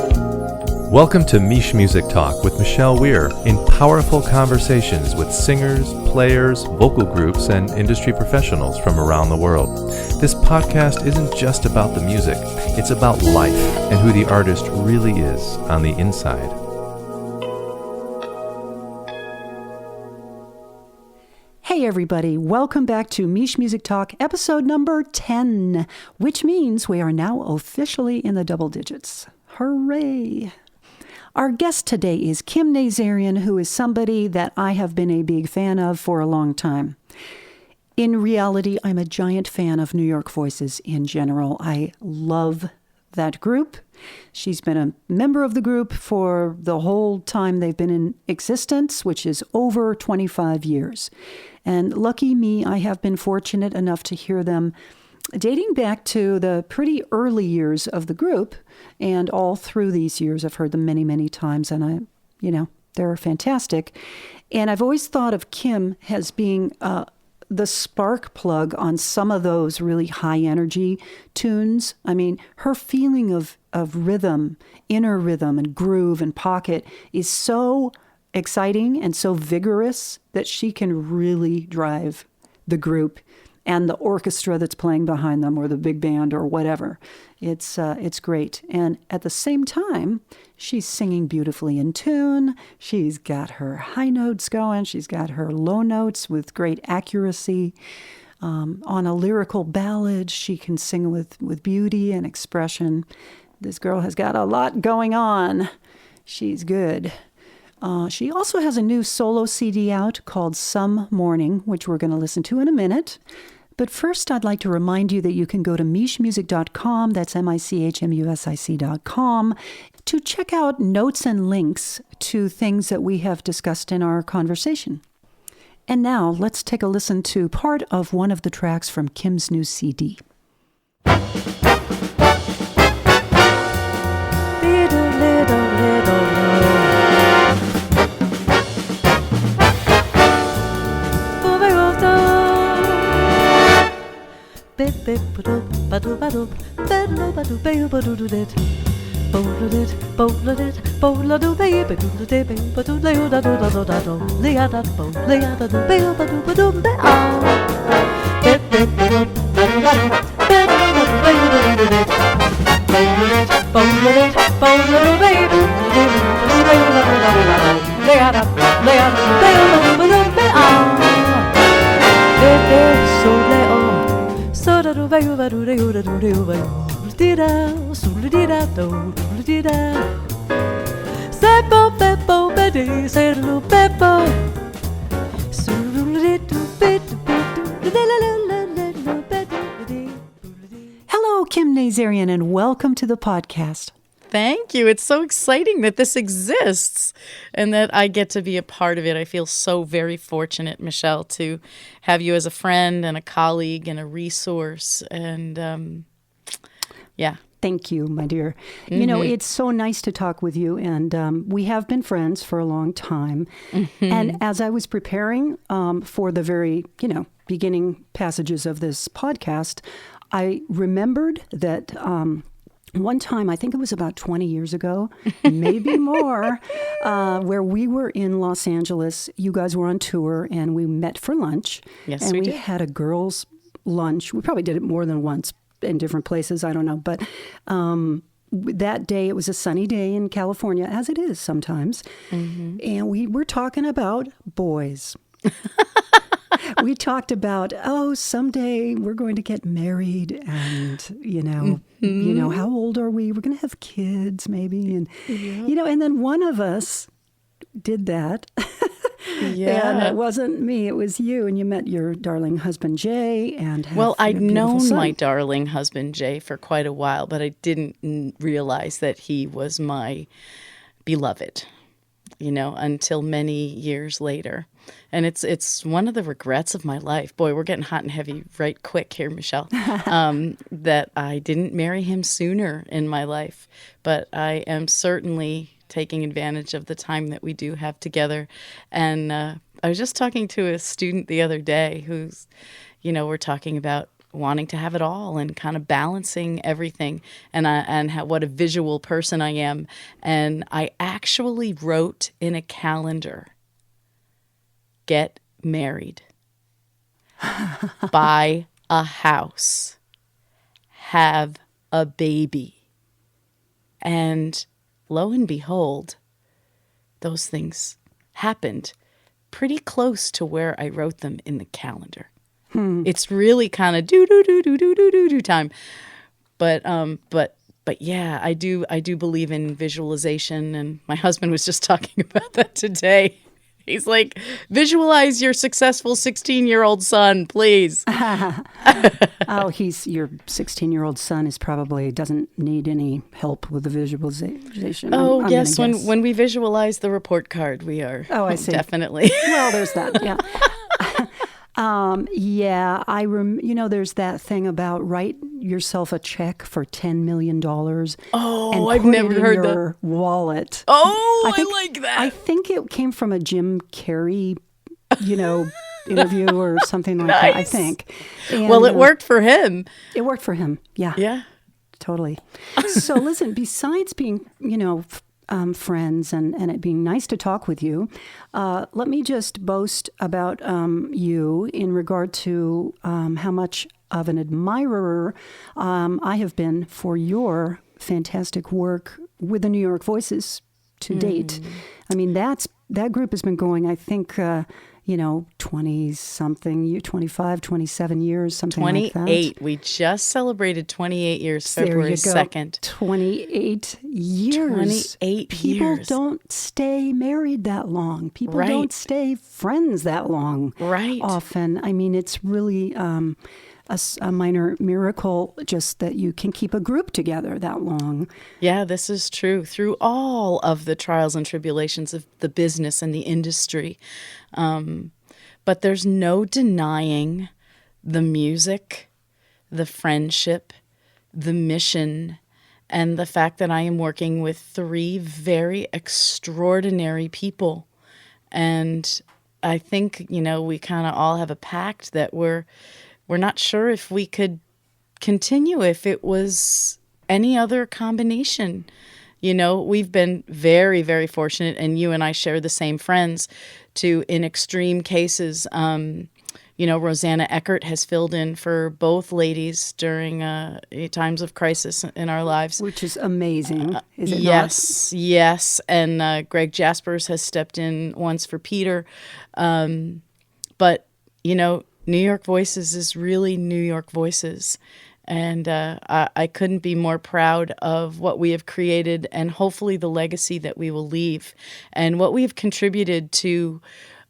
Welcome to MichMusic Talk with Michelle Weir in powerful conversations with singers, players, vocal groups, and industry professionals from around the world. This podcast isn't just about the music, it's about life and who the artist really is on the inside. Hey everybody, welcome back to MichMusic Talk episode number 10, which means we are now officially in the double digits. Hooray! Our guest today is Kim Nazarian, who is somebody that I have been a big fan of for a long time. In reality, I'm a giant fan of New York Voices in general. I love that group. She's been a member of the group for the whole time they've been in existence, which is over 25 years. And lucky me, I have been fortunate enough to hear them dating back to the pretty early years of the group, and all through these years, I've heard them many, many times, and they're fantastic. And I've always thought of Kim as being the spark plug on some of those really high energy tunes. I mean, her feeling of rhythm, inner rhythm and groove and pocket is so exciting and so vigorous that she can really drive the group and the orchestra that's playing behind them, or the big band, or whatever. It's great. And at the same time, she's singing beautifully in tune. She's got her high notes going. She's got her low notes with great accuracy. On a lyrical ballad, she can sing with beauty and expression. This girl has got a lot going on. She's good. She also has a new solo CD out called Some Morning, which we're going to listen to in a minute. But first, I'd like to remind you that you can go to MichMusic.com, that's MichMusic.com, to check out notes and links to things that we have discussed in our conversation. And now, let's take a listen to part of one of the tracks from Kim's new CD. Hello, Kim Nazarian, and welcome to the podcast. Thank you. It's so exciting that this exists and that I get to be a part of it. I feel so very fortunate, Michelle, to have you as a friend and a colleague and a resource. And yeah. Thank you, my dear. Mm-hmm. You know, it's so nice to talk with you, and we have been friends for a long time. Mm-hmm. And as I was preparing for the very, beginning passages of this podcast, I remembered that one time, I think it was about 20 years ago, maybe more, where we were in Los Angeles. You guys were on tour, and we met for lunch. Yes, and we we did. had a girls' lunch. We probably did it more than once in different places. I don't know. But that day, it was a sunny day in California, as it is sometimes. Mm-hmm. And we were talking about boys. We talked about, someday we're going to get married, and how old are we? We're going to have kids, maybe, and and then one of us did that. Yeah, and it wasn't me; it was you, and you met your darling husband Jay, and I'd known my darling husband Jay for quite a while, but I didn't realize that he was my beloved, until many years later. And it's one of the regrets of my life. Boy, we're getting hot and heavy right quick here, Michelle, that I didn't marry him sooner in my life. But I am certainly taking advantage of the time that we do have together. And I was just talking to a student the other day who's, we're talking about wanting to have it all and kind of balancing everything, and what a visual person I am. And I actually wrote in a calendar, get married, buy a house, have a baby. And lo and behold, those things happened pretty close to where I wrote them in the calendar. It's really kind of do time. But yeah, I do believe in visualization, and my husband was just talking about that today. He's like, visualize your successful 16-year-old son, please. Oh, your 16-year-old son doesn't need any help with the visualization. Oh, I'm yes. gonna guess. When we visualize the report card, we are. Oh, I see. Definitely. Well, there's that. Yeah. There's that thing about write yourself a check for $10 million. Oh, and I've put never it in heard your wallet. Oh, I like that. I think it came from a Jim Carrey, interview or something like that, I think. And, well, it worked for him. It worked for him. Yeah. Yeah. Totally. So listen, besides being, friends and it being nice to talk with you, let me just boast about you in regard to how much of an admirer I have been for your fantastic work with the New York Voices to date. I mean, that group has been going, I think, 20-something, 25, 27 years, something like that. 28. We just celebrated 28 years, February 2nd. 28 years. 28 People years. don't stay married that long. People Right. don't stay friends that long. Right. Often. I mean, it's really a minor miracle just that you can keep a group together that long. Yeah, this is true. Through all of the trials and tribulations of the business and the industry. But there's no denying the music, the friendship, the mission, and the fact that I am working with 3 very extraordinary people. And I think, we kind of all have a pact that we're not sure if we could continue if it was any other combination. We've been very, very fortunate, and you and I share the same friends, to, in extreme cases, Rosanna Eckert has filled in for both ladies during times of crisis in our lives. Which is amazing, is it Yes, not? Yes. And Greg Jaspers has stepped in once for Peter. But, New York Voices is really New York Voices. And I couldn't be more proud of what we have created and hopefully the legacy that we will leave and what we have contributed to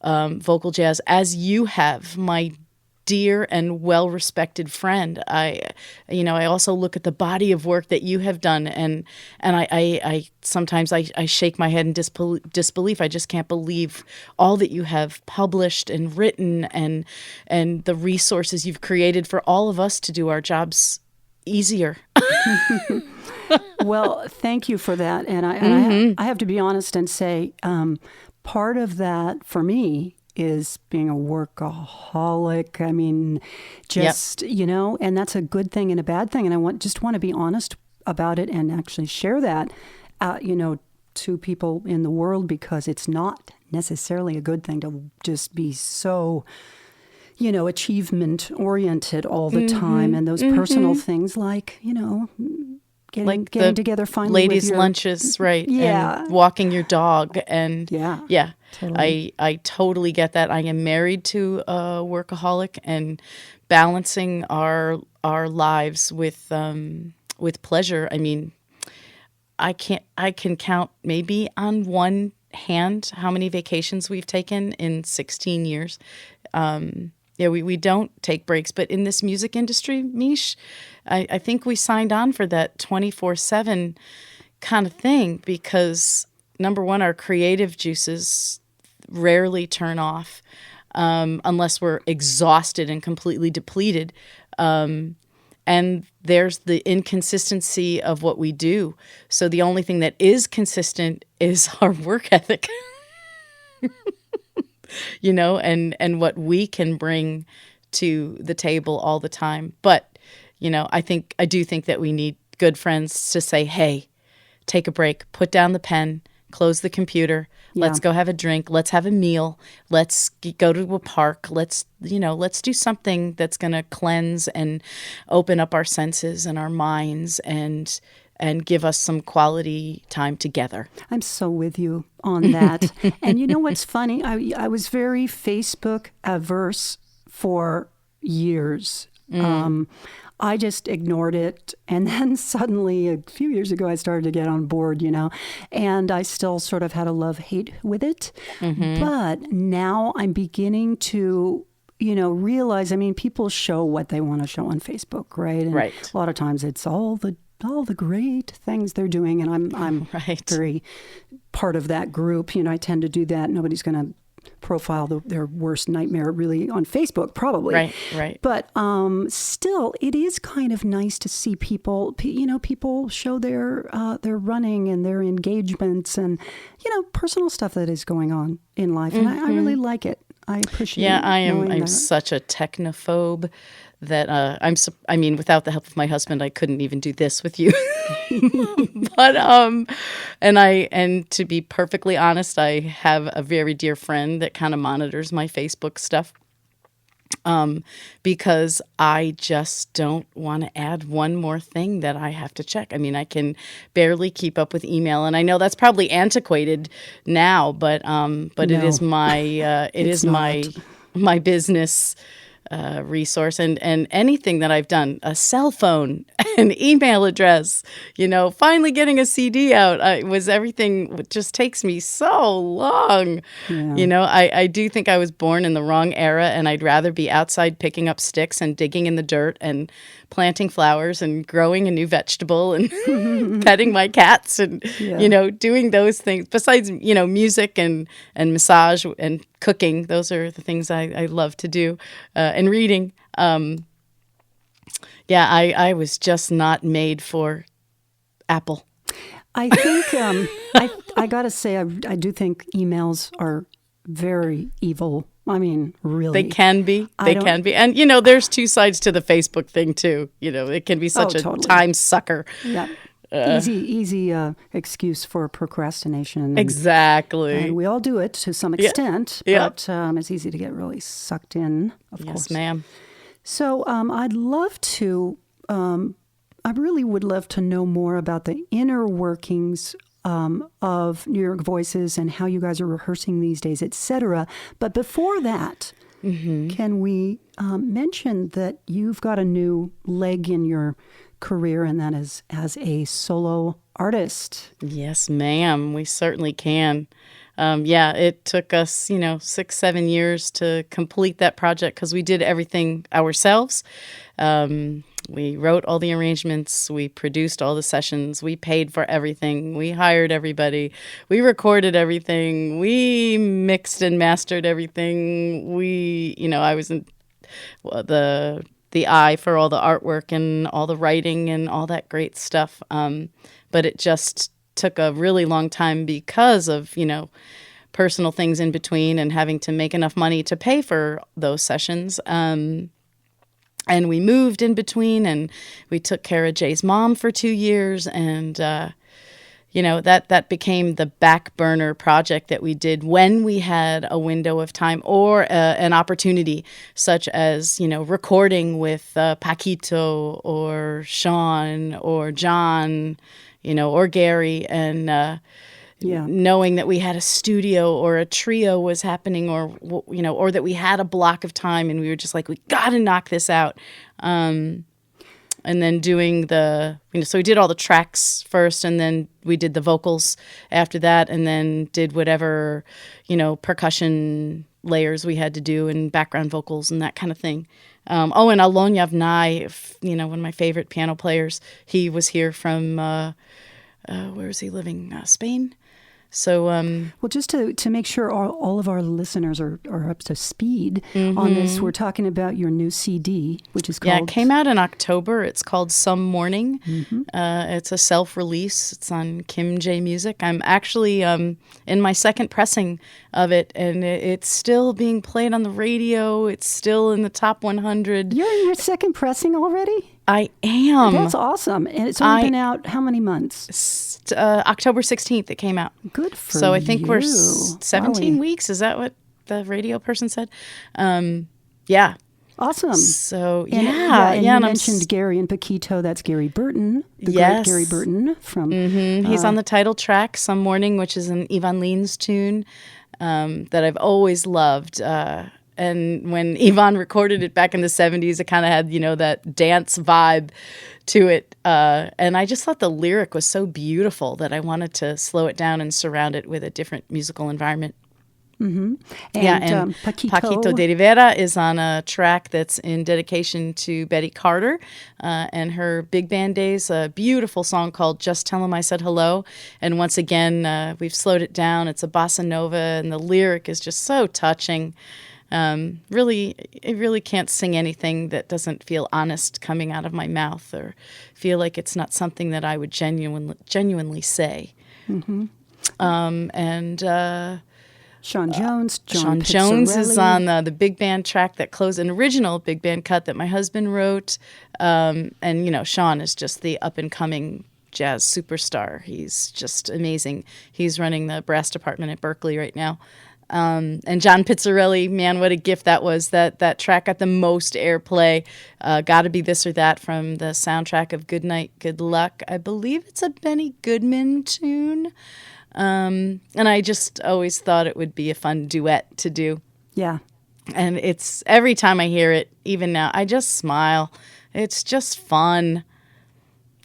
vocal jazz, as you have, my dear and well-respected friend. I also look at the body of work that you have done, and I sometimes I shake my head in disbelief. I just can't believe all that you have published and written, and the resources you've created for all of us to do our jobs easier. Well, thank you for that, and I have to be honest and say, part of that for me is being a workaholic. I mean, just, and that's a good thing and a bad thing. And I just want to be honest about it and actually share that, to people in the world, because it's not necessarily a good thing to just be so, achievement oriented all the time. And those personal things like, getting together finally ladies' with your lunches, right? Yeah. And walking your dog, and yeah. Totally. I totally get that. I am married to a workaholic, and balancing our lives with pleasure. I mean, I can count maybe on one hand how many vacations we've taken in 16 years. We don't take breaks, but in this music industry, Mich, I think we signed on for that 24/7 kind of thing because, number one, our creative juices rarely turn off unless we're exhausted and completely depleted. And there's the inconsistency of what we do. So the only thing that is consistent is our work ethic. And what we can bring to the table all the time. But, I do think that we need good friends to say, hey, take a break, put down the pen, close the computer. Yeah. Let's go have a drink. Let's have a meal. Let's go to a park. Let's do something that's going to cleanse and open up our senses and our minds and give us some quality time together. I'm so with you on that. And you know what's funny? I was very Facebook averse for years. I just ignored it. And then suddenly, a few years ago, I started to get on board, and I still sort of had a love-hate with it. But now I'm beginning to, realize, people show what they want to show on Facebook, right? And right. A lot of times it's all the great things they're doing. And I'm right. very part of that group. I tend to do that. Nobody's going to profile their worst nightmare really on Facebook, probably. Right. But still, it is kind of nice to see people, people show their running and their engagements and, personal stuff that is going on in life. And I really like it. I appreciate it. Yeah, I'm such a technophobe that without the help of my husband, I couldn't even do this with you. But and to be perfectly honest, I have a very dear friend that kind of monitors my Facebook stuff. Because I just don't want to add one more thing that I have to check. I can barely keep up with email, and I know that's probably antiquated now, but No. it is my my business resource, and anything that I've done, a cell phone, an email address, finally getting a CD out, everything just takes me so long. Yeah. I do think I was born in the wrong era, and I'd rather be outside picking up sticks and digging in the dirt and planting flowers and growing a new vegetable and petting my cats and, doing those things. Besides, music and massage and cooking, those are the things I love to do, and reading. I was just not made for Apple. I think, I got to say, I do think emails are very evil. Really. They can be. And, there's two sides to the Facebook thing, too. It can be such a totally. time sucker. Yeah. Easy excuse for procrastination. Exactly. And we all do it to some extent, Yeah. but it's easy to get really sucked in, of course. Yes, ma'am. So I'd love to, I really would love to know more about the inner workings of New York Voices and how you guys are rehearsing these days, et cetera. But before that, can we mention that you've got a new leg in your career, and that is as a solo artist? Yes, ma'am. We certainly can. It took us, 6-7 years to complete that project because we did everything ourselves. We wrote all the arrangements. We produced all the sessions. We paid for everything. We hired everybody. We recorded everything. We mixed and mastered everything. I was in the eye for all the artwork and all the writing and all that great stuff. But it just took a really long time because of, personal things in between and having to make enough money to pay for those sessions. And we moved in between, and we took care of Jay's mom for 2 years. And, that became the back burner project that we did when we had a window of time or an opportunity, such as, recording with Paquito or Sean or John, or Gary, and knowing that we had a studio or a trio was happening, or that we had a block of time, and we were just like, we got to knock this out. And then doing so we did all the tracks first, and then we did the vocals after that, and then did whatever, percussion layers we had to do and background vocals and that kind of thing. And Alon Yavnai, one of my favorite piano players, he was here from, where is he living? Spain? So, well, just to make sure all of our listeners are up to speed on this, we're talking about your new CD, which is called... Yeah, it came out in October. It's called Some Morning. It's a self-release. It's on Kim J Music. I'm actually in my second pressing of it, and it's still being played on the radio. It's still in the top 100. You're in your second pressing already? I am. That's awesome. And it's only been out how many months? October 16th it came out. Good for you. So I think we're 17 weeks. Is that what the radio person said? Yeah. Awesome. So, And and you mentioned Gary and Paquito. That's Gary Burton, the great Gary Burton from... He's on the title track, Some Morning, which is an Yvonne Leans tune that I've always loved. And when Yvonne recorded it back in the 70s, it kind of had, that dance vibe to it. And I just thought the lyric was so beautiful that I wanted to slow it down and surround it with a different musical environment. And Paquito D'Rivera is on a track that's in dedication to Betty Carter and her big band days, a beautiful song called Just Tell 'Em I Said Hello. And once again, we've slowed it down. It's a bossa nova, and the lyric is just so touching. I really can't sing anything that doesn't feel honest coming out of my mouth or feel like it's not something that I would genuinely say. Sean Jones. Sean Jones is on the big band track that closed an original big band cut that my husband wrote. And Sean is just the up-and-coming jazz superstar. He's just amazing. He's running the brass department at Berkeley right now. And John Pizzarelli, man, what a gift that was. That track got the most airplay. Gotta Be This or That from the soundtrack of Good Night, Good Luck. I believe it's a Benny Goodman tune. And I just always thought it would be a fun duet to do. Yeah. And it's every time I hear it, even now, I just smile. It's just fun.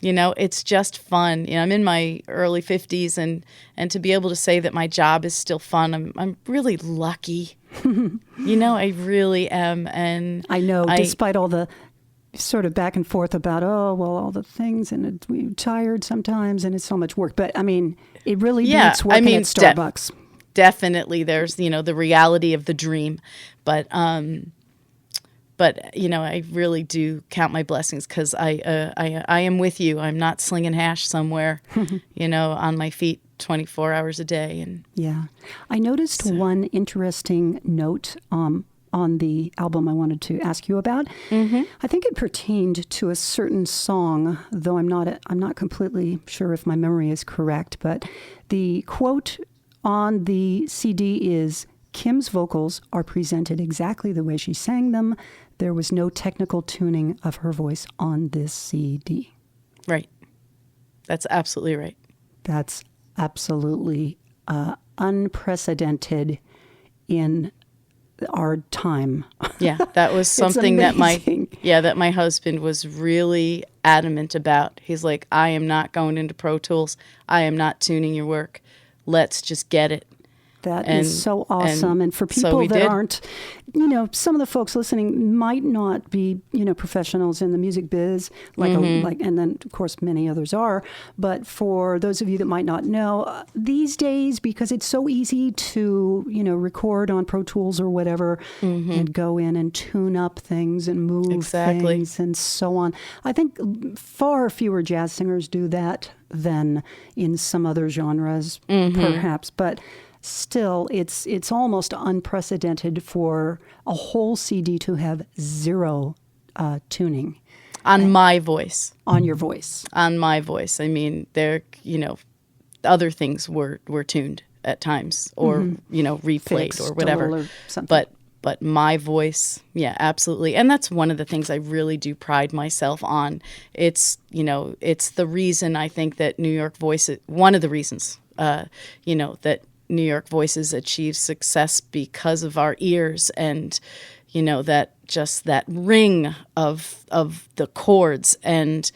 It's just fun. I'm in my early 50s, and to be able to say that my job is still fun, I'm really lucky. I really am. And I know, despite all the sort of back and forth about, all the things, and we're tired sometimes, and it's so much work. But, I mean, it really beats working at Starbucks. Definitely. There's, the reality of the dream. But I really do count my blessings because I am with you. I'm not slinging hash somewhere, on my feet 24 hours a day. And yeah. I noticed one interesting note on the album I wanted to ask you about. I think it pertained to a certain song, though I'm not completely sure if my memory is correct. But the quote on the CD is, "Kim's vocals are presented exactly the way she sang them. There was no technical tuning of her voice on this CD." Right. That's absolutely right. That's absolutely unprecedented in our time. Yeah, that was something that my husband was really adamant about. He's like, I am not going into Pro Tools. I am not tuning your work. Let's just get it. That is so awesome. And for people that aren't, some of the folks listening might not be, professionals in the music biz, and then of course many others are. But for those of you that might not know, these days, because it's so easy to, record on Pro Tools or whatever, and go in and tune up things and move things and so on. I think far fewer jazz singers do that than in some other genres, perhaps. But still, it's almost unprecedented for a whole CD to have zero tuning. On my voice. On your voice. On my voice. I mean, other things were tuned at times or, replayed fixed or whatever. Or something. But my voice, yeah, absolutely. And that's one of the things I really do pride myself on. It's, it's the reason I think that New York Voices, one of the reasons, that New York Voices achieve success because of our ears and, that ring of the chords and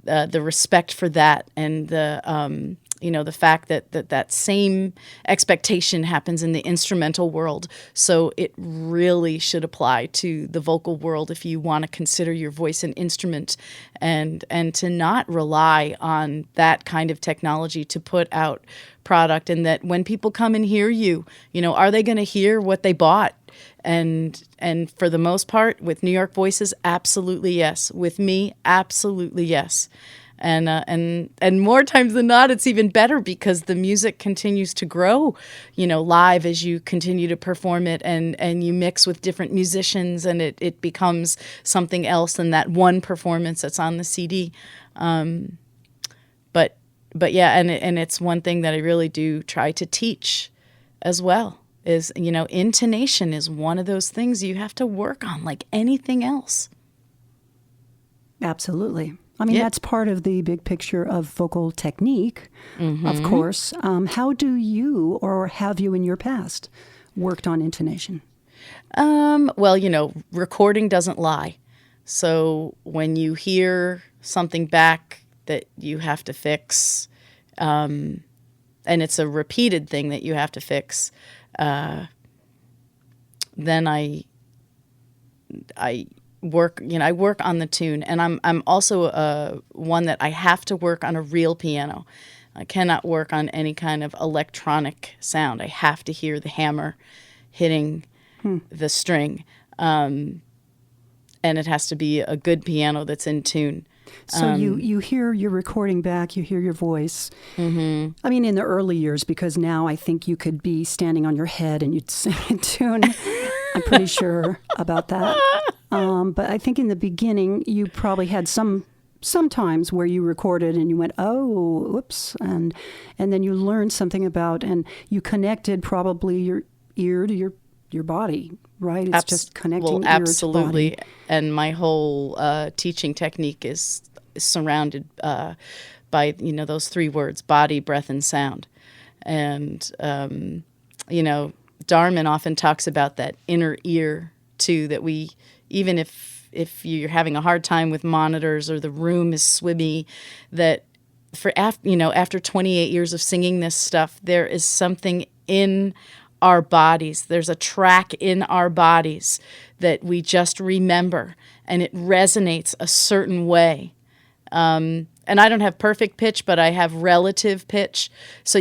the respect for that and the the fact that same expectation happens in the instrumental world. So it really should apply to the vocal world if you want to consider your voice an instrument, and to not rely on that kind of technology to put out product. And that when people come and hear you, are they going to hear what they bought? And for the most part, with New York Voices, absolutely yes. With me, absolutely yes. And more times than not, it's even better because the music continues to grow, live as you continue to perform it, and you mix with different musicians, and it becomes something else than that one performance that's on the CD. But yeah, and it's one thing that I really do try to teach as well. Is, intonation is one of those things you have to work on like anything else. Absolutely. I mean, that's part of the big picture of vocal technique, of course. How do you, or have you in your past, worked on intonation? Well, recording doesn't lie. So when you hear something back that you have to fix, and it's a repeated thing that you have to fix, then I work, I work on the tune, and I'm also one that I have to work on a real piano. I cannot work on any kind of electronic sound. I have to hear the hammer hitting the string, and it has to be a good piano that's in tune. So you hear your recording back, you hear your voice. Mm-hmm. I mean, in the early years, because now I think you could be standing on your head and you'd sing a tune. I'm pretty sure about that. But I think in the beginning, you probably had some times where you recorded and you went, oh, whoops. And then you learned something about, and you connected probably your ear to your body, right? It's just connecting ear to body. And my whole teaching technique is surrounded by, those three words: body, breath, and sound. And, Darman often talks about that inner ear, too, that we, even if you're having a hard time with monitors or the room is swimmy, that after 28 years of singing this stuff, there is something in our bodies. There's a track in our bodies that we just remember, and it resonates a certain way. And I don't have perfect pitch, but I have relative pitch. So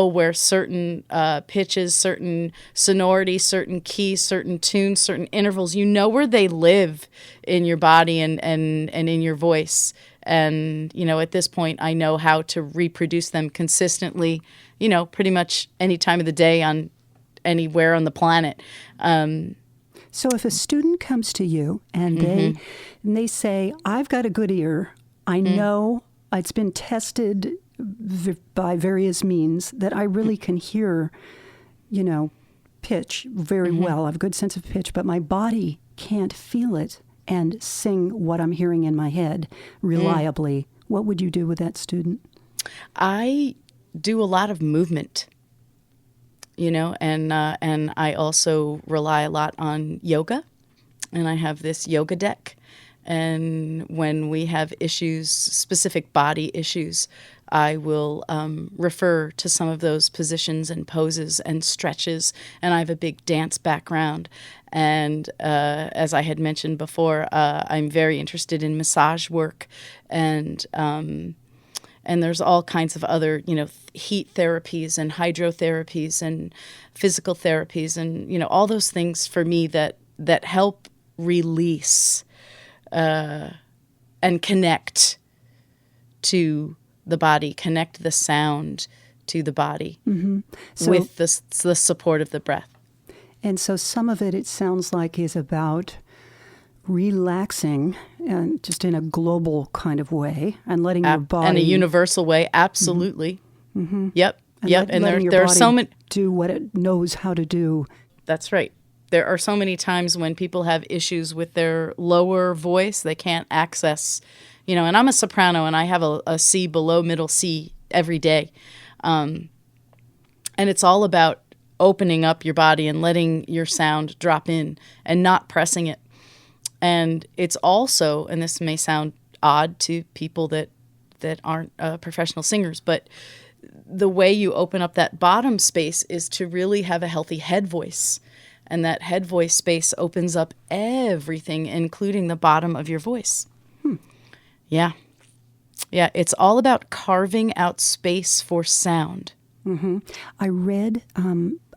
where certain pitches, certain sonority, certain keys, certain tunes, certain intervals, where they live in your body and in your voice. And, at this point, I know how to reproduce them consistently, pretty much any time of the day on anywhere on the planet. So if a student comes to you and they say, I've got a good ear, I know it's been tested by various means that I really can hear, pitch very well. I have a good sense of pitch, but my body can't feel it and sing what I'm hearing in my head reliably. What would you do with that student? I do a lot of movement, and I also rely a lot on yoga, and I have this yoga deck. And when we have issues, specific body issues, I will refer to some of those positions and poses and stretches. And I have a big dance background. And as I had mentioned before, I'm very interested in massage work. And there's all kinds of other, heat therapies and hydrotherapies and physical therapies and, all those things for me that help release and connect to the body, connect the sound to the body with the support of the breath. And so some of it sounds like, is about relaxing and just in a global kind of way and letting your body... In a universal way, absolutely. Mm-hmm. Yep. And there are so many... do what it knows how to do. That's right. There are so many times when people have issues with their lower voice, they can't access, and I'm a soprano and I have a C below middle C every day. And it's all about opening up your body and letting your sound drop in and not pressing it. And it's also, and this may sound odd to people that aren't professional singers, but the way you open up that bottom space is to really have a healthy head voice. And that head voice space opens up everything, including the bottom of your voice. Yeah. Yeah, it's all about carving out space for sound. Mm-hmm. I read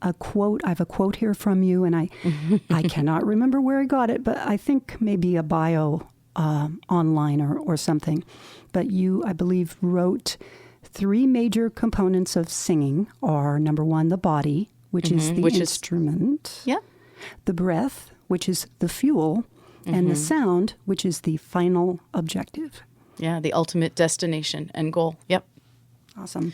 a quote. I have a quote here from you, and I cannot remember where I got it, but I think maybe a bio online or something. But you, I believe, wrote 3 major components of singing are, number 1, the body, which is the instrument. Yeah. The breath, which is the fuel, and the sound, which is the final objective. Yeah, the ultimate destination and goal. Yep. Awesome.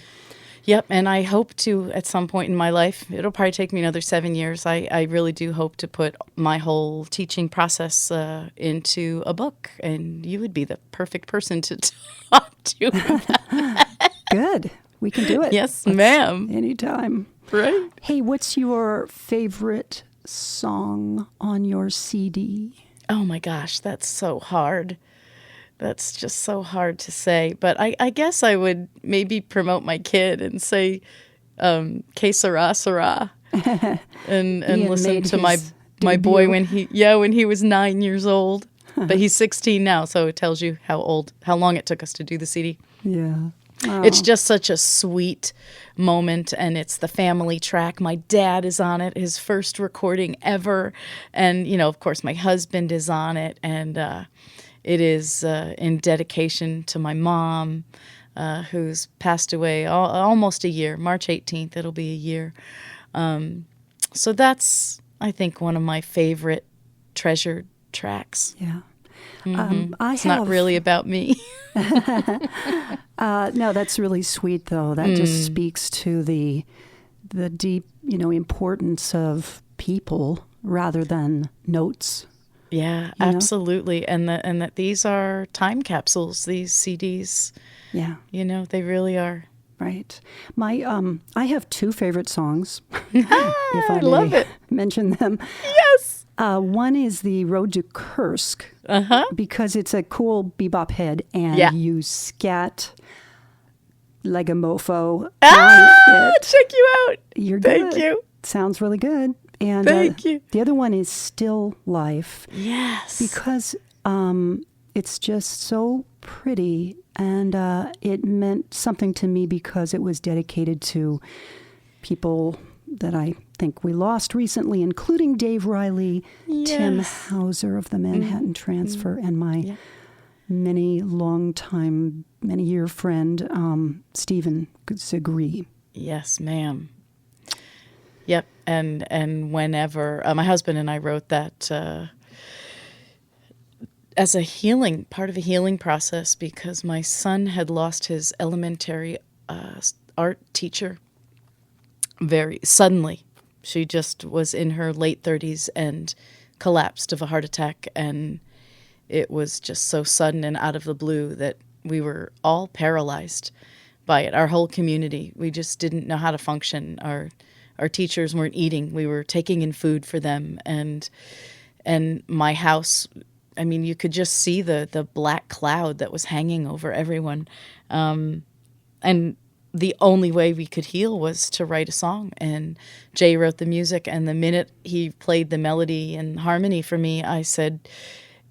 Yep, and I hope to, at some point in my life, it'll probably take me another 7 years, I really do hope to put my whole teaching process into a book, and you would be the perfect person to talk to. Good. We can do it. Yes, ma'am. Anytime. Right. Hey, what's your favorite song on your CD? Oh my gosh, that's so hard. That's just so hard to say. But I guess I would maybe promote my kid and say, Que Sera, Sera. and listen to my boy when he was 9 years old. But he's 16 now, so it tells you how long it took us to do the CD. Yeah. Oh. It's just such a sweet moment, and it's the family track. My dad is on it, his first recording ever. And, of course, my husband is on it. And it is in dedication to my mom, who's passed away almost a year. March 18th, it'll be a year. So that's, I think, one of my favorite treasured tracks. Yeah. It's not really about me. No, that's really sweet, though. That just speaks to the deep, importance of people rather than notes. Yeah, absolutely. And that these are time capsules, these CDs. Yeah. They really are. Right. I have 2 favorite songs. If I love it. Mention them. Yes. One is the Road to Kursk, because it's a cool bebop head, and you scat like a mofo. Check you out. You're good. Thank you. Sounds really good. And Thank you. The other one is Still Life. Yes. Because it's just so pretty, and it meant something to me because it was dedicated to people that I think we lost recently, including Dave Riley, Tim Hauser of the Manhattan Transfer, and my many-year friend, Stephen Zagree. Yes, ma'am. Yep, and whenever my husband and I wrote that as part of a healing process, because my son had lost his elementary art teacher very suddenly. She just was in her late 30s and collapsed of a heart attack, and it was just so sudden and out of the blue that we were all paralyzed by it. Our whole community, we just didn't know how to function. Our teachers weren't eating. We were taking in food for them, and my house, I mean, you could just see the black cloud that was hanging over everyone. And the only way we could heal was to write a song. And Jay wrote the music, and the minute he played the melody and harmony for me, I said,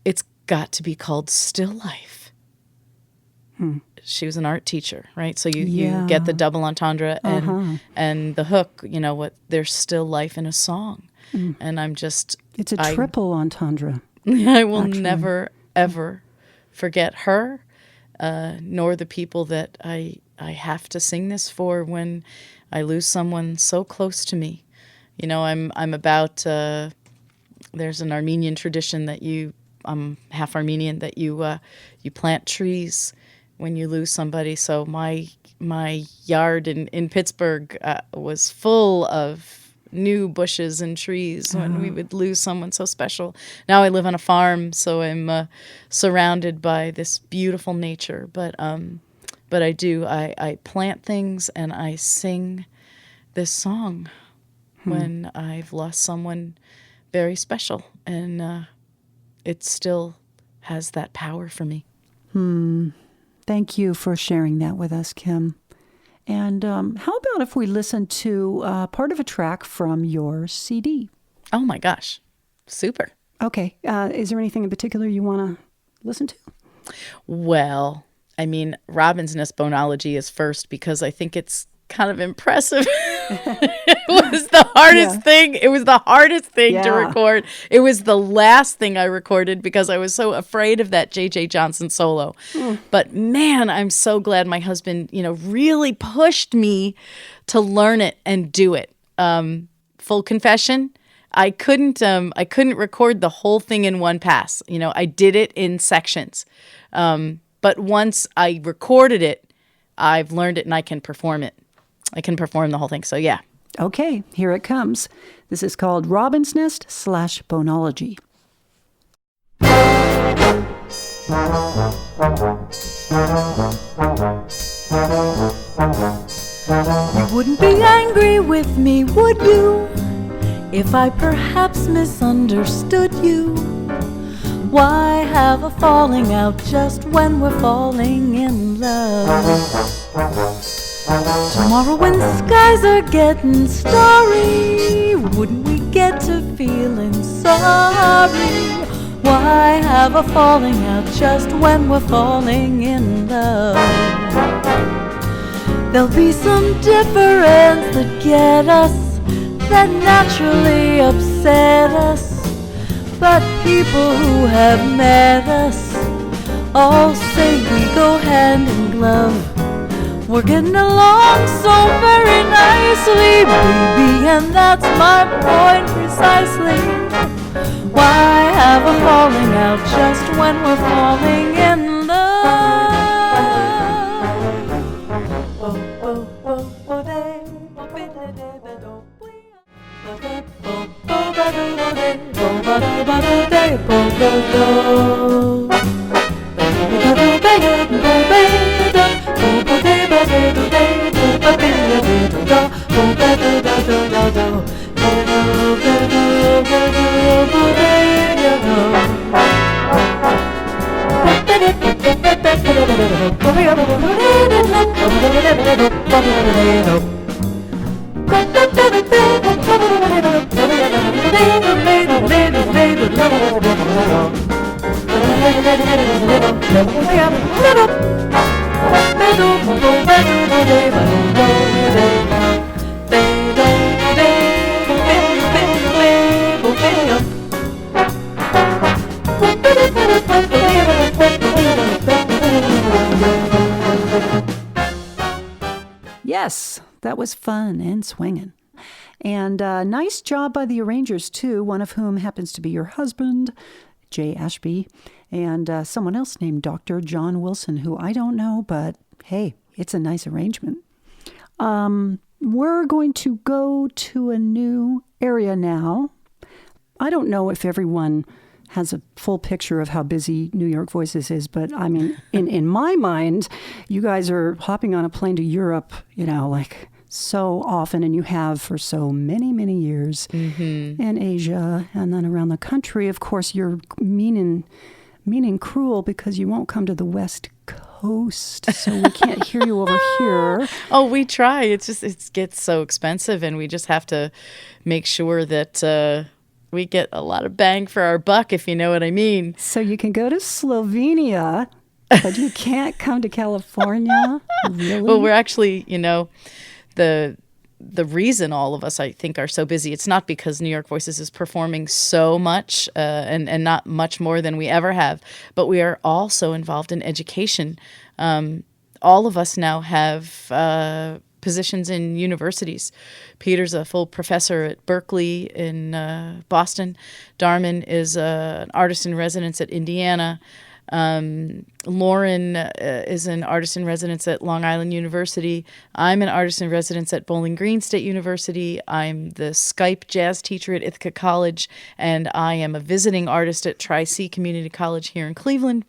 it's got to be called Still Life. She was an art teacher, right? So you get the double entendre and the hook, there's still life in a song. And I'm just... It's a triple entendre. I will never, ever forget her, nor the people that I have to sing this for when I lose someone so close to me. I'm about, there's an Armenian tradition that I'm half Armenian, that you plant trees when you lose somebody. So my yard in Pittsburgh was full of new bushes and trees when we would lose someone so special. Now I live on a farm, so I'm surrounded by this beautiful nature. But I plant things and I sing this song when I've lost someone very special, and it still has that power for me. Thank you for sharing that with us, Kim. And how about if we listen to part of a track from your CD? Oh my gosh. Super. Okay. Is there anything in particular you want to listen to? Well, I mean, Robin's Nest Bonology is first because I think it's kind of impressive. It was the hardest thing. It was the hardest thing to record. It was the last thing I recorded because I was so afraid of that J.J. Johnson solo. But man, I'm so glad my husband, really pushed me to learn it and do it. Full confession, I couldn't record the whole thing in one pass. I did it in sections. But once I recorded it, I've learned it and I can perform it. I can perform the whole thing. So yeah. Okay, here it comes. This is called Robin's Nest /Bonology. You wouldn't be angry with me, would you, if I perhaps misunderstood you? Why have a falling out just when we're falling in love? Tomorrow when the skies are getting starry, wouldn't we get to feeling sorry? Why have a falling out just when we're falling in love? There'll be some difference that get us, that naturally upset us. But people who have met us all say we go hand in glove. We're getting along so very nicely, baby, and that's my point precisely. Why have a falling out just when we're falling in love? Yes, that was fun and swinging. And nice job by the arrangers, too, one of whom happens to be your husband, Jay Ashby, and someone else named Dr. John Wilson, who I don't know, but hey, it's a nice arrangement. We're going to go to a new area now. I don't know if everyone has a full picture of how busy New York Voices is, but I mean, in my mind, you guys are hopping on a plane to Europe, like so often, and you have for so many, many years, in Asia, and then around the country. Of course, you're mean and cruel because you won't come to the West Coast, so we can't hear you over here. Oh, we try. It gets so expensive, and we just have to make sure that we get a lot of bang for our buck, if you know what I mean. So you can go to Slovenia, but you can't come to California? Really? Well, we're actually, the reason all of us, I think, are so busy, it's not because New York Voices is performing so much and not much more than we ever have, but we are also involved in education. All of us now have positions in universities. Peter's a full professor at Berkeley in Boston. Darman is an artist in residence at Indiana. Lauren is an artist in residence at Long Island University. I'm an artist in residence at Bowling Green State University. I'm the Skype jazz teacher at Ithaca College, and I am a visiting artist at Tri-C Community College here in Cleveland.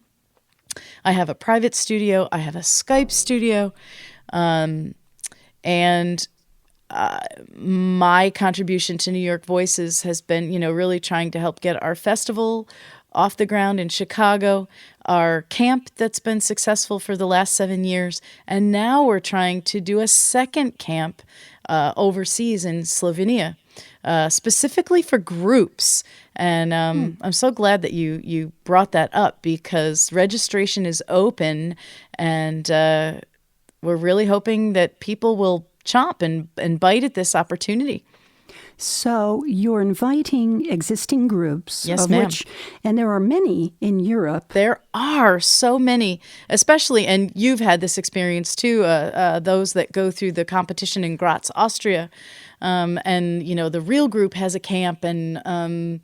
I have a private studio. I have a Skype studio. And my contribution to New York Voices has been, really trying to help get our festival off the ground in Chicago, our camp that's been successful for the last 7 years, and now we're trying to do a second camp overseas in Slovenia, specifically for groups. And I'm so glad that you brought that up, because registration is open, and we're really hoping that people will chomp and bite at this opportunity. So you're inviting existing groups, yes, ma'am. And there are many in Europe. There are so many, especially, and you've had this experience too, those that go through the competition in Graz, Austria. And, you know, the Real Group has a camp, and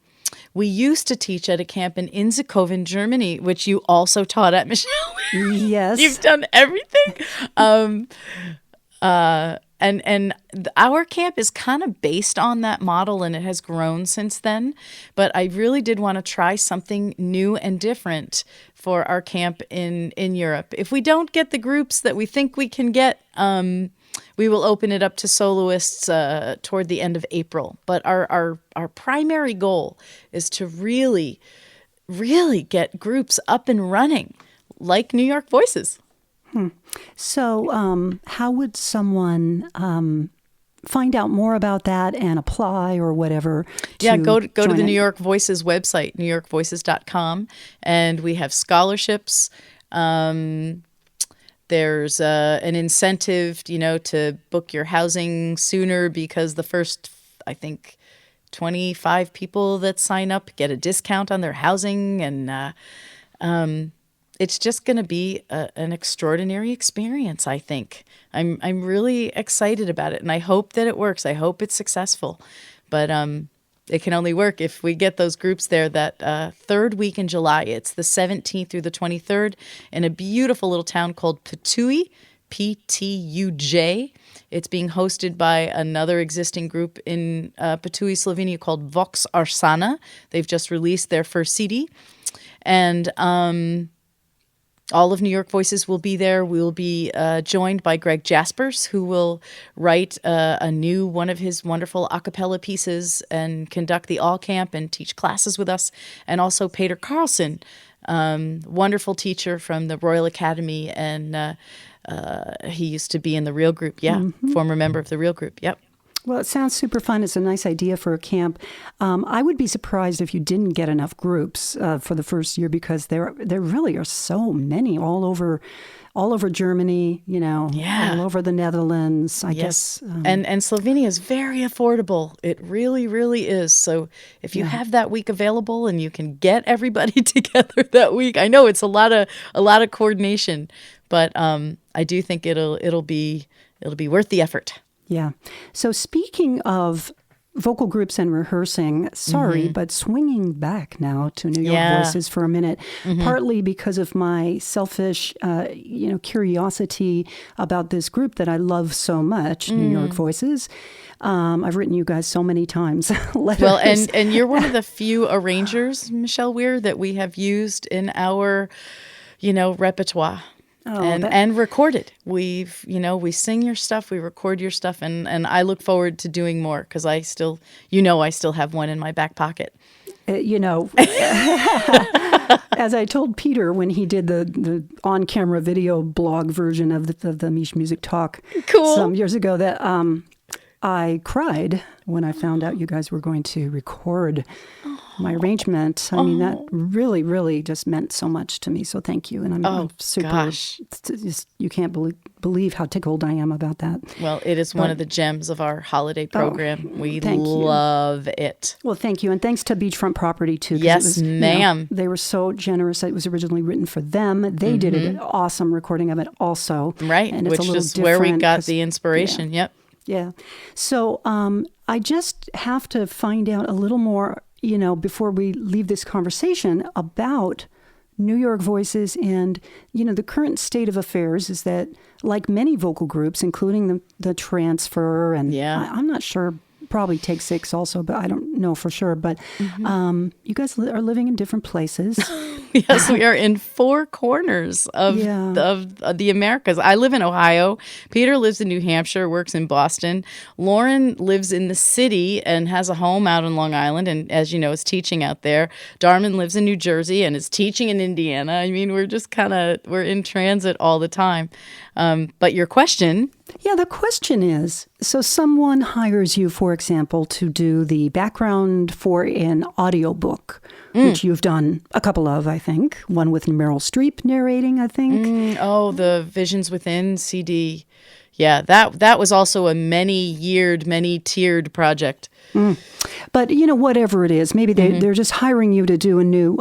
we used to teach at a camp in Inzikoven, Germany, which you also taught at, Michelle. Yes. You've done everything. And our camp is kind of based on that model, and it has grown since then. But I really did want to try something new and different for our camp in Europe. If we don't get the groups that we think we can get, we will open it up to soloists toward the end of April. But our primary goal is to really, really get groups up and running, like New York Voices. So how would someone find out more about that and apply or whatever? Go to the New York Voices website, newyorkvoices.com, and we have scholarships. There's an incentive, to book your housing sooner, because the first, I think, 25 people that sign up get a discount on their housing, and it's just going to be an extraordinary experience, I think. I'm really excited about it, and I hope that it works. I hope it's successful. But it can only work if we get those groups there that third week in July. It's the 17th through the 23rd in a beautiful little town called Ptuj, P-T-U-J. It's being hosted by another existing group in Ptuj, Slovenia, called Vox Arsana. They've just released their first CD. And all of New York Voices will be there. We'll be joined by Greg Jaspers, who will write a new one of his wonderful a cappella pieces and conduct the all camp and teach classes with us. And also Peter Carlson, wonderful teacher from the Royal Academy, and he used to be in the Real Group. Former member of the Real Group. Yep. Well, it sounds super fun. It's a nice idea for a camp. I would be surprised if you didn't get enough groups for the first year, because there really are so many all over Germany, all over the Netherlands, I guess. And Slovenia is very affordable. It really, really is. So if you have that week available and you can get everybody together that week, I know it's a lot of coordination, but I do think it'll be worth the effort. Yeah. So speaking of vocal groups and rehearsing, but swinging back now to New York Voices for a minute, partly because of my selfish, curiosity about this group that I love so much, New York Voices. I've written you guys so many times letters. Well, and you're one of the few arrangers, Michelle Weir, that we have used in our, repertoire. And recorded. We sing your stuff, we record your stuff, and I look forward to doing more, because I still have one in my back pocket. As I told Peter when he did the on-camera video blog version of the MichMusic Talk some years ago, that I cried when I found out you guys were going to record my arrangement. I mean, that really, really just meant so much to me. So thank you. And I'm super, gosh. You can't believe how tickled I am about that. Well, it is one of the gems of our holiday program. We love it. Well, thank you. And thanks to Beachfront Property, too. Yes, ma'am. They were so generous. It was originally written for them. They did an awesome recording of it also. Right, and it's which is where we got the inspiration. Yeah. Yep. Yeah. So I just have to find out a little more, before we leave this conversation, about New York Voices. And, the current state of affairs is that, like many vocal groups, including the transfer, and I'm not sure probably take 6 also, but I don't know for sure. But you guys are living in different places. Yes, we are in 4 corners of the Americas. I live in Ohio. Peter lives in New Hampshire, works in Boston. Lauren lives in the city and has a home out on Long Island, and as you know, is teaching out there. Darman lives in New Jersey and is teaching in Indiana. I mean, we're just we're in transit all the time. But your question... Yeah, the question is, so someone hires you, for example, to do the background for an audiobook, which you've done a couple of, I think. One with Meryl Streep narrating, I think. The Visions Within CD. Yeah, that was also a many-tiered project. But, whatever it is, maybe they're just hiring you to do a new...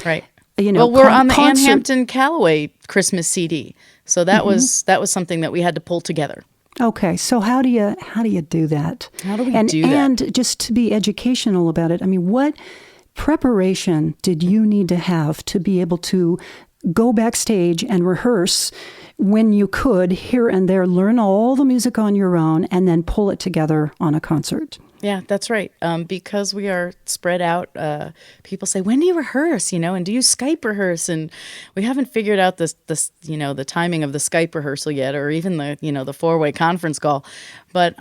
right. We're on the Ann Hampton Calloway Christmas CD. So that was something that we had to pull together. Okay, so how do you do that? How do we do that? And just to be educational about it, I mean, what preparation did you need to have to be able to go backstage and rehearse when you could here and there, learn all the music on your own, and then pull it together on a concert? Yeah, that's right. Because we are spread out, people say, when do you rehearse, and do you Skype rehearse? And we haven't figured out the timing of the Skype rehearsal yet, or even the 4-way conference call. But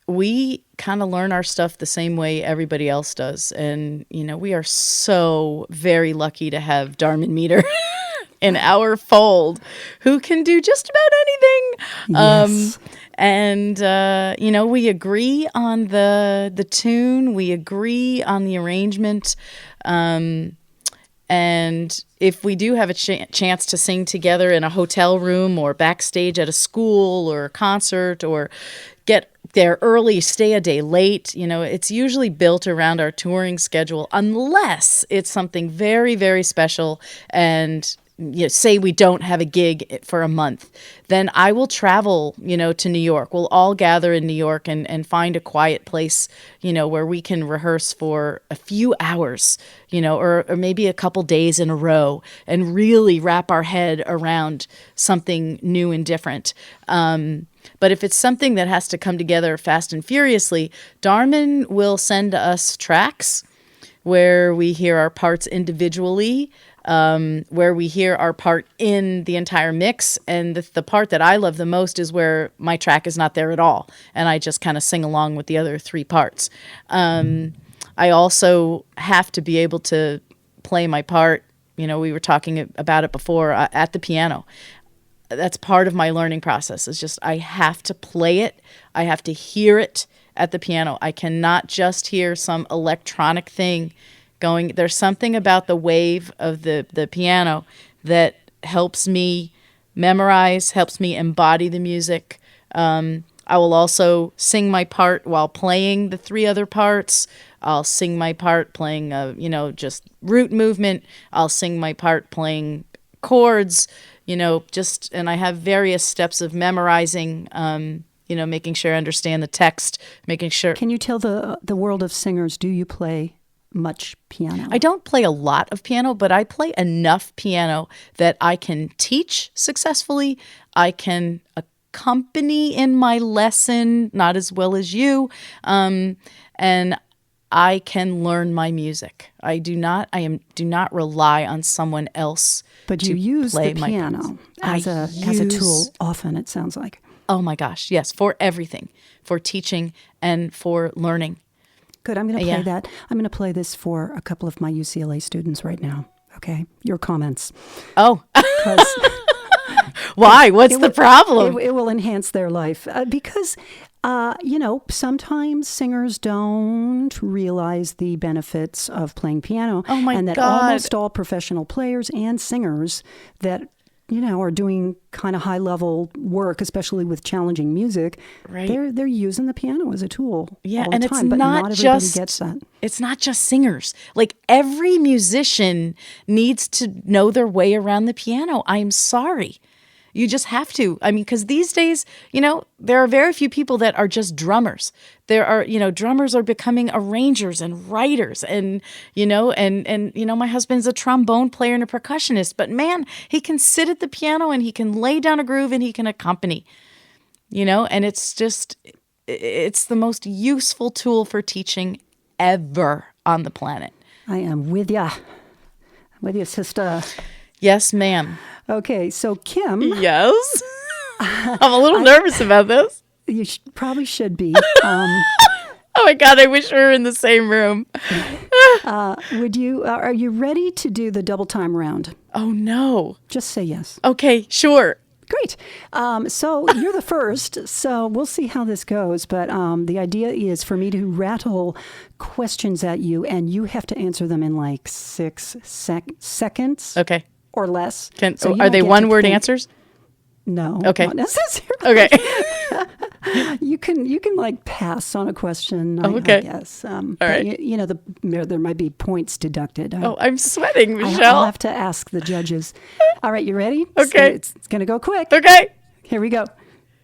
we kind of learn our stuff the same way everybody else does. And, we are so very lucky to have Darman Meter in our fold who can do just about anything. Yes. And, we agree on the tune. We agree on the arrangement. And if we do have a chance to sing together in a hotel room or backstage at a school or a concert or get there early, stay a day late, it's usually built around our touring schedule unless it's something very, very special and say we don't have a gig for a month, then I will travel, to New York. We'll all gather in New York and find a quiet place, where we can rehearse for a few hours, or maybe a couple days in a row and really wrap our head around something new and different. But if it's something that has to come together fast and furiously, Darman will send us tracks where we hear our parts individually, where we hear our part in the entire mix. And the part that I love the most is where my track is not there at all. And I just kind of sing along with the other 3 parts. I also have to be able to play my part. We were talking about it before at the piano. That's part of my learning process. It's just I have to play it. I have to hear it at the piano. I cannot just hear some electronic thing going. There's something about the wave of the piano that helps me memorize, helps me embody the music. I will also sing my part while playing the 3 other parts. I'll sing my part playing, just root movement. I'll sing my part playing chords, and I have various steps of memorizing, making sure I understand the text, making sure. Can you tell the world of singers, do you play much piano? I don't play a lot of piano, but I play enough piano that I can teach successfully. I can accompany in my lesson, not as well as you, and I can learn my music. I do not rely on someone else. But you use the piano as a tool often, it sounds like. Oh my gosh, yes, for everything, for teaching and for learning. Good, I'm going to play that. I'm going to play this for a couple of my UCLA students right now. Okay, your comments. Oh. Why? What's the problem? It will enhance their life because, sometimes singers don't realize the benefits of playing piano. Oh my God. And that almost all professional players and singers that, are doing kind of high level work, especially with challenging music, right. They're using the piano as a tool. Yeah, all the and time, it's but not everybody just gets that. It's not just singers. Like every musician needs to know their way around the piano. I'm sorry. You just have to. I mean, because these days, there are very few people that are just drummers. There are, drummers are becoming arrangers and writers and my husband's a trombone player and a percussionist. But man, he can sit at the piano and he can lay down a groove and he can accompany, and it's just, it's the most useful tool for teaching ever on the planet. I am with ya. With you, sister. Yes, ma'am. Okay, so Kim. Yes. I'm a little nervous about this. You probably should be. Oh my God, I wish we were in the same room. Are you ready to do the double time round? Oh no. Just say yes. Okay, sure. Great. So you're the first, so we'll see how this goes. But the idea is for me to rattle questions at you, and you have to answer them in like 6 seconds. Okay. Or less. So are they one-word answers? No. Okay. Not necessarily. Okay. You can like pass on a question. Okay. I guess. All right. There might be points deducted. I'm sweating, Michelle. I'll have to ask the judges. All right, you ready? Okay. So it's going to go quick. Okay. Here we go.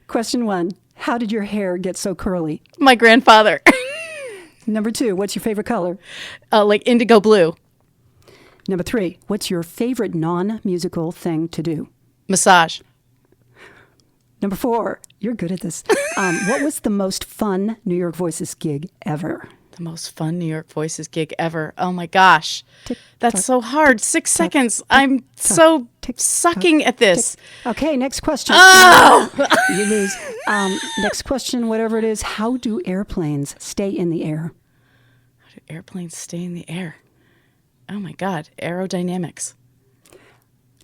Question 1. How did your hair get so curly? My grandfather. Number 2. What's your favorite color? Like indigo blue. Number 3. What's your favorite non-musical thing to do? Massage. Number 4. You're good at this. What was the most fun New York Voices gig ever? The most fun New York Voices gig ever. Oh my gosh. That's so hard. 6 seconds. I'm so sucking at this. Okay, next question. Oh! You lose. Next question, whatever it is. How do airplanes stay in the air? How do airplanes stay in the air? Oh my God. Aerodynamics.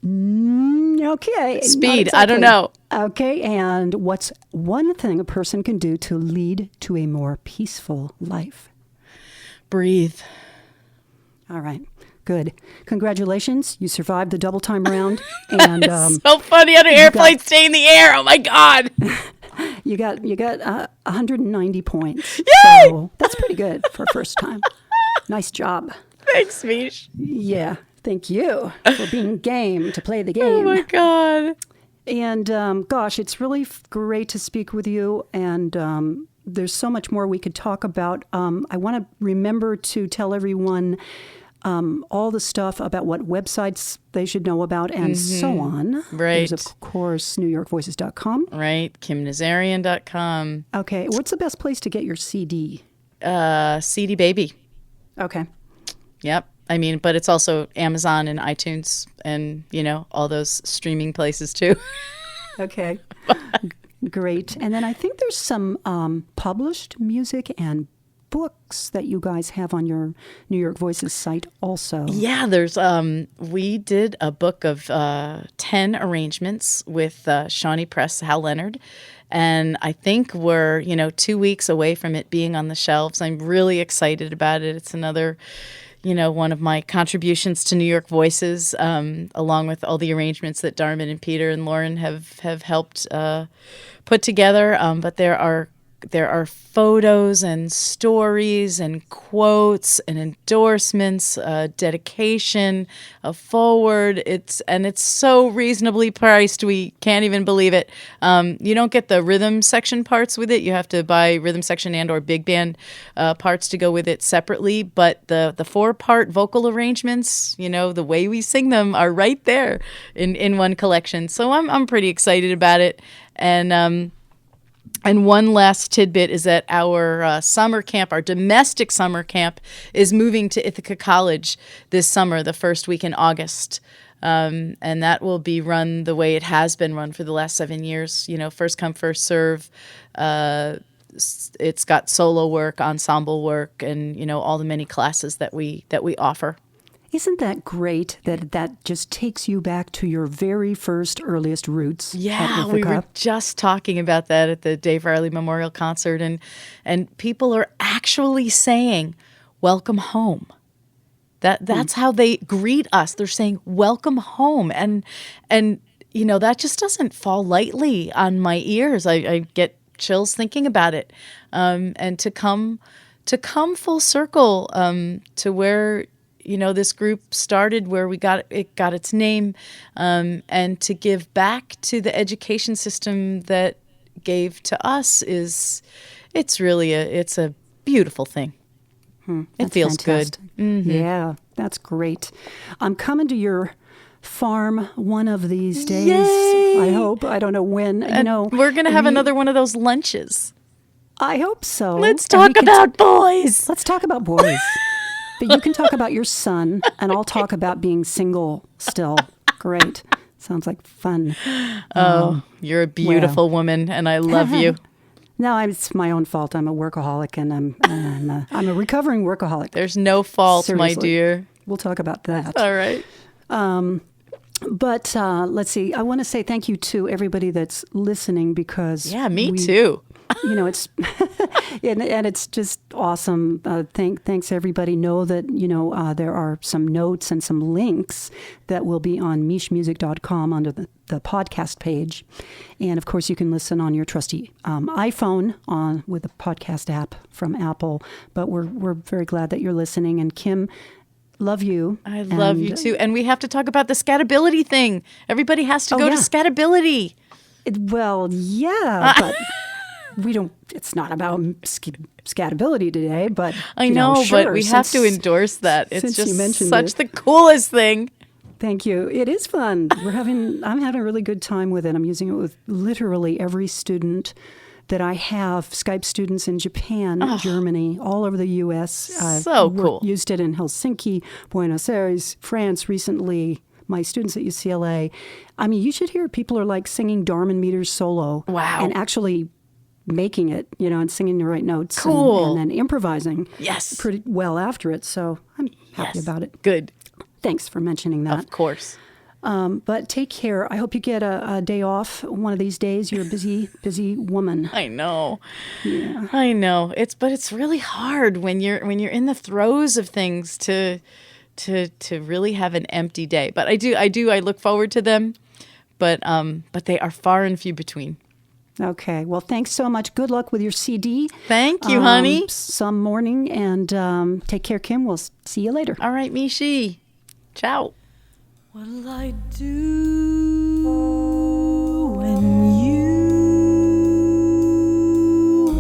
Okay. Speed. I don't know. Okay. And what's one thing a person can do to lead to a more peaceful life? Breathe. All right. Good. Congratulations. You survived the double time round. And so funny. How do airplanes stay in the air? Oh my God. You got 190 points. Yay! So that's pretty good for a first time. Nice job. Thanks, Mish. Yeah. Thank you for being game to play the game. Oh my God. And gosh, it's really great to speak with you. And there's so much more we could talk about. I want to remember to tell everyone all the stuff about what websites they should know about and so on. Right. There's, of course, NewYorkVoices.com. Right. KimNazarian.com. Okay. What's the best place to get your CD? CD Baby. Okay. Yep. I mean, but it's also Amazon and iTunes and, all those streaming places too. Okay. Great. And then I think there's some published music and books that you guys have on your New York Voices site also. Yeah, there's we did a book of 10 arrangements with Shawnee Press, Hal Leonard. And I think we're, 2 weeks away from it being on the shelves. I'm really excited about it. It's another one of my contributions to New York Voices, along with all the arrangements that Darman and Peter and Lauren have helped put together. But there are photos and stories and quotes and endorsements, dedication, a forward. It's so reasonably priced. We can't even believe it. You don't get the rhythm section parts with it. You have to buy rhythm section and or big band parts to go with it separately. But the 4-part vocal arrangements, the way we sing them are right there in one collection. So I'm pretty excited about it. And one last tidbit is that our summer camp, our domestic summer camp, is moving to Ithaca College this summer, the first week in August. And that will be run the way it has been run for the last 7 years. First come, first serve. It's got solo work, ensemble work, and all the many classes that we offer. Isn't that great that just takes you back to your very first earliest roots? Yeah, we were just talking about that at the Dave Riley Memorial Concert, and people are actually saying, "Welcome home." That's how they greet us. They're saying, "Welcome home," and that just doesn't fall lightly on my ears. I get chills thinking about it, and to come full circle to where this group started, where it got its name, and to give back to the education system that gave to us it's a beautiful thing. It feels fantastic. good. Mm-hmm. Yeah, that's great. I'm coming to your farm one of these days. Yay! I hope. I don't know when. We're going to have another one of those lunches. I hope so. Let's talk about boys. Let's talk about boys. But you can talk about your son, and I'll talk about being single still. Great. Sounds like fun. Oh, you're a beautiful woman, and I love you. No, it's my own fault. I'm a workaholic, and I'm a recovering workaholic. There's no fault, Seriously. my dear. We'll talk about that. All right. But let's see. I want to say thank you to everybody that's listening because me too. It's and it's just awesome. Thanks everybody. Know that there are some notes and some links that will be on MichMusic.com under the podcast page, and of course you can listen on your trusty iPhone with the podcast app from Apple. But we're very glad that you're listening. And Kim, love you. I love you too. And we have to talk about the Scatability thing. Everybody has to go to Scatability. But we don't. It's not about Scatability today. But I know, sure, but we have to endorse that. It's since you just mentioned such the coolest thing. Thank you. It is fun. I'm having a really good time with it. I'm using it with literally every student that I have. Skype students in Japan, Germany, all over the U.S. So cool. Used it in Helsinki, Buenos Aires, France recently. My students at UCLA. I mean, you should hear people are like singing Darman Meter's solo. Wow. And actually making it, and singing the right notes. Cool. And then improvising. Yes. Pretty well after it. So I'm happy about it. Good. Thanks for mentioning that. Of course. But take care. I hope you get a day off one of these days. You're a busy woman. I know. Yeah. I know. But it's really hard when you're in the throes of things to really have an empty day. But I look forward to them. But they are far and few between. Okay. Well, thanks so much. Good luck with your CD. Thank you, honey. Some morning. And take care, Kim. We'll see you later. All right, Michi. Ciao. What'll I do when you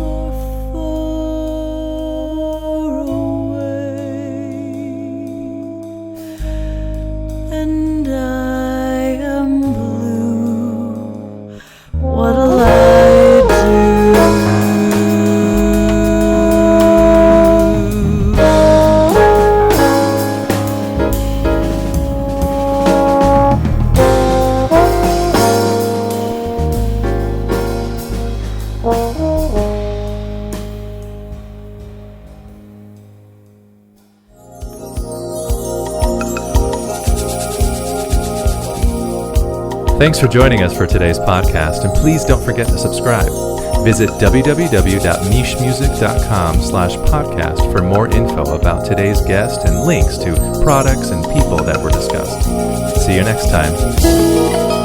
are far away and I am blue? What'll I Thanks for joining us for today's podcast, and please don't forget to subscribe. Visit www.michmusic.com/podcast for more info about today's guest and links to products and people that were discussed. See you next time.